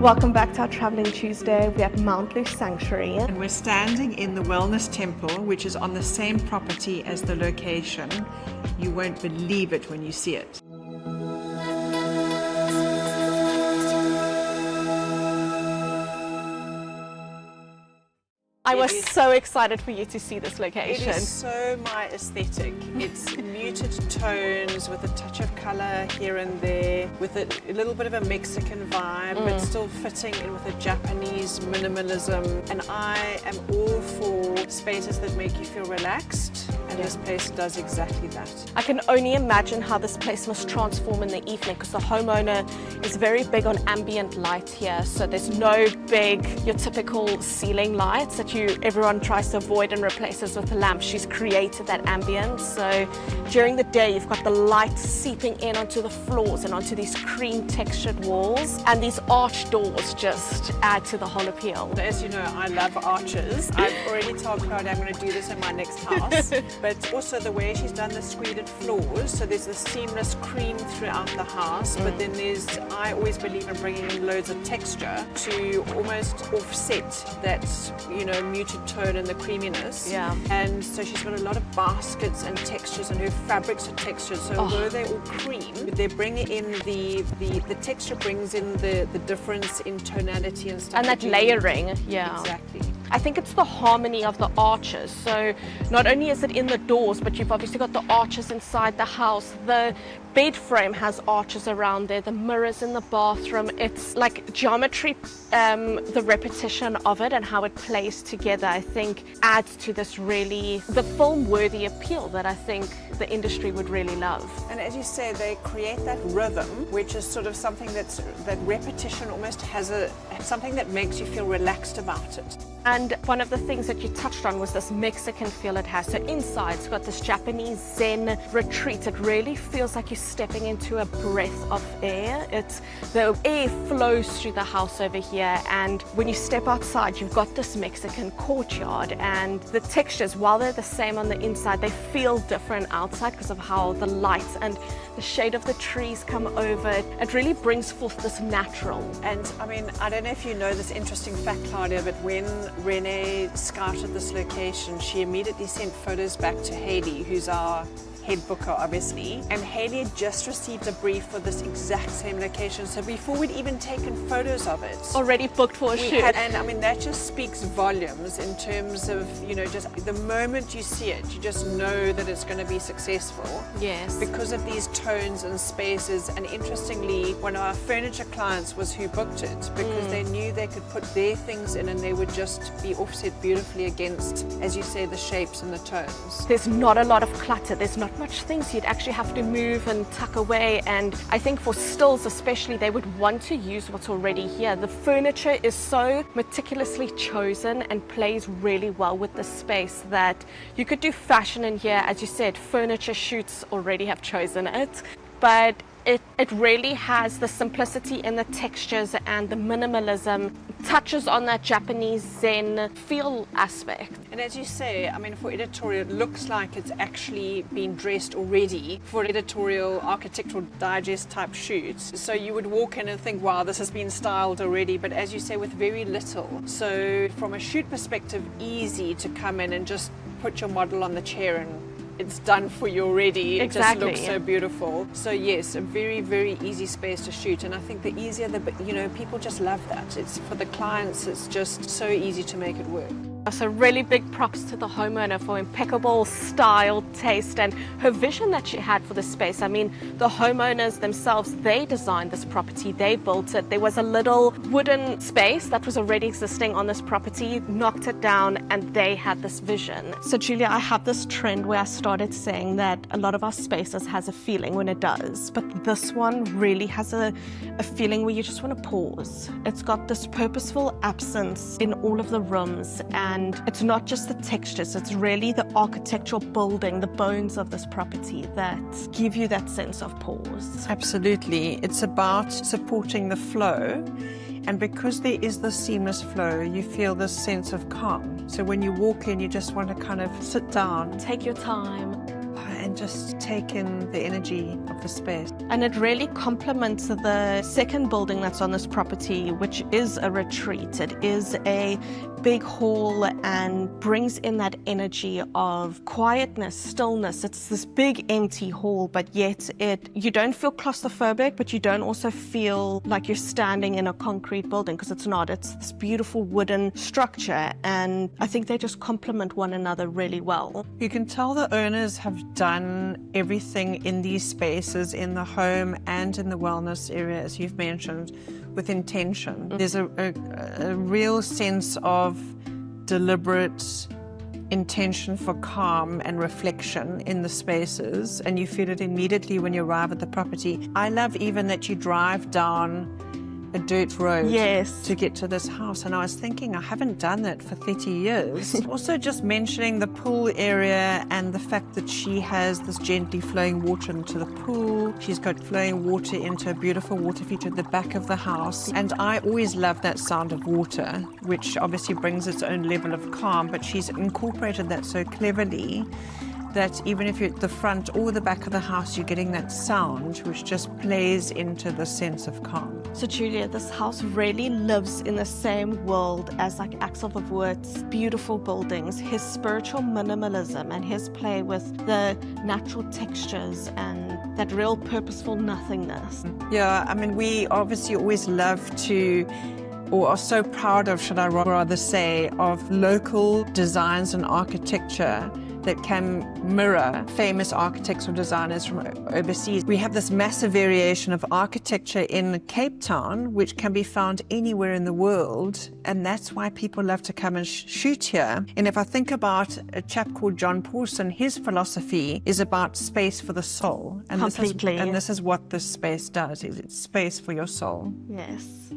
Welcome back to our Traveling Tuesday. We're at Mount Luce Sanctuary. And we're standing in the Wellness Temple, which is on the same property as the location. You won't believe it when you see it. I was so excited for you to see this location. It is so my aesthetic. It's muted tones with a touch of color here and there, with a little bit of a Mexican vibe, but still fitting in with a Japanese minimalism. And I am all for spaces that make you feel relaxed, and this place does exactly that. I can only imagine how this place must transform in the evening, because the homeowner is very big on ambient light here. So there's no big, your typical ceiling lights that everyone tries to avoid and replaces with a lamp. She's created that ambience. So during the day, you've got the light seeping in onto the floors and onto these cream textured walls, and these arched doors just add to the whole appeal. As you know, I love arches. I've already told Claudia I'm going to do this in my next house. But also the way she's done the screeded floors, so there's the seamless cream throughout the house, but then I always believe in bringing in loads of texture to almost offset that, muted tone and the creaminess. Yeah. And so she's got a lot of baskets and textures, and her fabrics are textured. So although they're all cream, they bring in the texture brings in the difference in tonality and stuff. And that layering, yeah. Exactly. I think it's the harmony of the arches. So not only is it in the doors, but you've obviously got the arches inside the house. The bed frame has arches around there, the mirrors in the bathroom. It's like geometry, the repetition of it and how it plays together, I think adds to this the film-worthy appeal that I think the industry would really love. And as you say, they create that rhythm, which is sort of something that repetition almost has something that makes you feel relaxed about it. And one of the things that you touched on was this Mexican feel it has. So inside it's got this Japanese Zen retreat. It really feels like you're stepping into a breath of air. The air flows through the house over here, and when you step outside you've got this Mexican courtyard, and the textures, while they're the same on the inside, they feel different outside because of how the light and the shade of the trees come over. It really brings forth this natural. And I mean, I don't know if you know this interesting fact, Claudia, but when Renee scouted this location, she immediately sent photos back to Haley, who's our head booker, obviously. And Haley had just received a brief for this exact same location. So before we'd even taken photos of it, already booked for a shoot. And I mean, that just speaks volumes in terms of, just the moment you see it, you just know that it's going to be successful. Yes. Because of these tones and spaces. And interestingly, one of our furniture clients was who booked it, because they knew they could put their things in and they would just be offset beautifully against, as you say, the shapes and the tones. There's not a lot of clutter. There's not much things you'd actually have to move and tuck away, and I think for stills especially, they would want to use what's already here. The furniture is so meticulously chosen and plays really well with the space that you could do fashion in here. As you said, furniture shoots already have chosen it, but it really has the simplicity in the textures and the minimalism, touches on that Japanese Zen feel aspect. And as you say, I mean, for editorial, it looks like it's actually been dressed already for editorial, architectural digest type shoots. So you would walk in and think, wow, this has been styled already. But as you say, with very little. So from a shoot perspective, easy to come in and just put your model on the chair and it's done for you already. Exactly. It just looks so beautiful. So yes, a very, very easy space to shoot. And I think the easier, people just love that. It's for the clients, it's just so easy to make it work. So really big props to the homeowner for impeccable style, taste, and her vision that she had for the space. I mean, the homeowners themselves, they designed this property, they built it. There was a little wooden space that was already existing on this property, knocked it down, and they had this vision. So Julia, I have this trend where I started saying that a lot of our spaces has a feeling when it does, but this one really has a feeling where you just want to pause. It's got this purposeful absence in all of the rooms, and it's not just the textures, it's really the architectural building, the bones of this property that give you that sense of pause. Absolutely. It's about supporting the flow, and because there is this seamless flow, you feel this sense of calm. So when you walk in, you just want to kind of sit down. Take your time. and just take in the energy of the space. And it really complements the second building that's on this property, which is a retreat. It is a big hall and brings in that energy of quietness, stillness. It's this big empty hall, but yet you don't feel claustrophobic, but you don't also feel like you're standing in a concrete building, because it's not. It's this beautiful wooden structure, and I think they just complement one another really well. You can tell the owners have done everything in these spaces, in the home and in the wellness area, as you've mentioned, with intention. There's a real sense of deliberate intention for calm and reflection in the spaces, and you feel it immediately when you arrive at the property. I love even that you drive down a dirt road to get to this house, and I was thinking I haven't done that for 30 years. Also just mentioning the pool area and the fact that she has this gently flowing water into the pool. She's got flowing water into a beautiful water feature at the back of the house, and I always love that sound of water, which obviously brings its own level of calm, but she's incorporated that so cleverly that even if you're at the front or the back of the house, you're getting that sound which just plays into the sense of calm. So Julia, this house really lives in the same world as like Axel Verwoerd's beautiful buildings, his spiritual minimalism and his play with the natural textures and that real purposeful nothingness. Yeah, I mean, we obviously always love to, or are so proud of, should I rather say, of local designs and architecture that can mirror famous architects or designers from overseas. We have this massive variation of architecture in Cape Town, which can be found anywhere in the world, and that's why people love to come and shoot here. And if I think about a chap called John Pawson, his philosophy is about space for the soul. And completely. This is what this space does, is it's space for your soul. Yes.